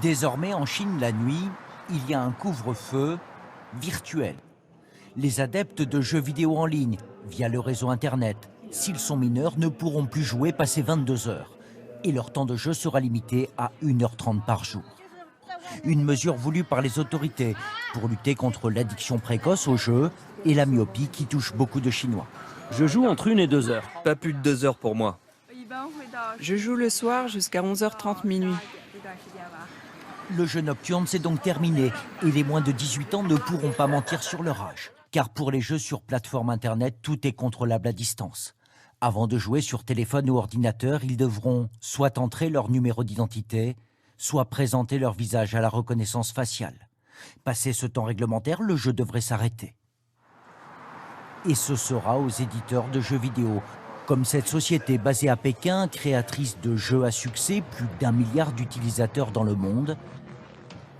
Désormais, en Chine, la nuit, il y a un couvre-feu virtuel. Les adeptes de jeux vidéo en ligne, via le réseau Internet, s'ils sont mineurs, ne pourront plus jouer passé 22 heures. Et leur temps de jeu sera limité à 1h30 par jour. Une mesure voulue par les autorités pour lutter contre l'addiction précoce aux jeux et la myopie qui touche beaucoup de Chinois. Je joue entre 1 et 2 heures. Pas plus de 2 heures pour moi. Je joue le soir jusqu'à 11h30 minuit. Le jeu nocturne s'est donc terminé et les moins de 18 ans ne pourront pas mentir sur leur âge. Car pour les jeux sur plateforme Internet, tout est contrôlable à distance. Avant de jouer sur téléphone ou ordinateur, ils devront soit entrer leur numéro d'identité, soit présenter leur visage à la reconnaissance faciale. Passé ce temps réglementaire, le jeu devrait s'arrêter. Et ce sera aux éditeurs de jeux vidéo, comme cette société basée à Pékin, créatrice de jeux à succès, plus d'1 milliard d'utilisateurs dans le monde,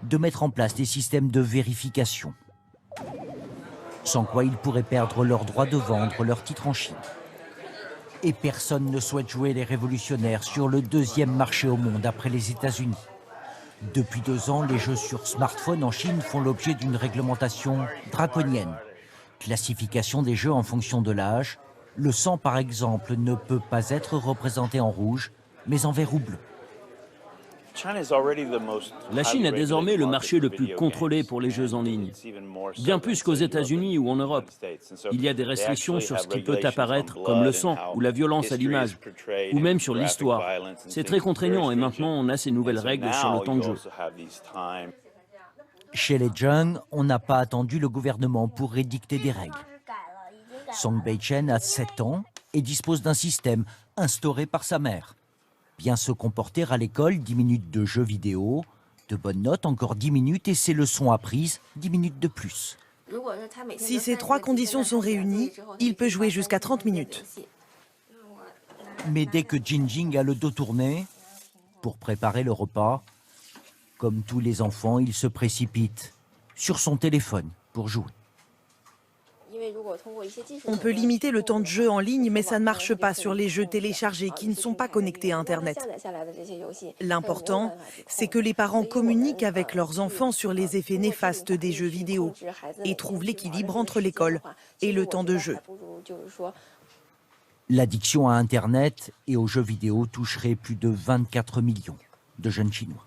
de mettre en place des systèmes de vérification. Sans quoi ils pourraient perdre leur droit de vendre leurs titres en Chine. Et personne ne souhaite jouer les révolutionnaires sur le deuxième marché au monde après les États-Unis. Depuis 2 ans, les jeux sur smartphone en Chine font l'objet d'une réglementation draconienne. Classification des jeux en fonction de l'âge. Le sang, par exemple, ne peut pas être représenté en rouge, mais en vert ou bleu. La Chine est désormais le marché le plus contrôlé pour les jeux en ligne. Bien plus qu'aux États-Unis ou en Europe. Il y a des restrictions sur ce qui peut apparaître comme le sang ou la violence à l'image, ou même sur l'histoire. C'est très contraignant et maintenant on a ces nouvelles règles sur le temps de jeu. Chez les jeunes, on n'a pas attendu le gouvernement pour édicter des règles. Song Bei-chen a 7 ans et dispose d'un système instauré par sa mère. Bien se comporter à l'école, 10 minutes de jeux vidéo, de bonnes notes, encore 10 minutes et ses leçons apprises, 10 minutes de plus. Si ces 3 conditions sont réunies, il peut jouer jusqu'à 30 minutes. Mais dès que Jinjing a le dos tourné, pour préparer le repas, comme tous les enfants, il se précipite sur son téléphone pour jouer. On peut limiter le temps de jeu en ligne, mais ça ne marche pas sur les jeux téléchargés qui ne sont pas connectés à Internet. L'important, c'est que les parents communiquent avec leurs enfants sur les effets néfastes des jeux vidéo et trouvent l'équilibre entre l'école et le temps de jeu. L'addiction à Internet et aux jeux vidéo toucherait plus de 24 millions de jeunes Chinois.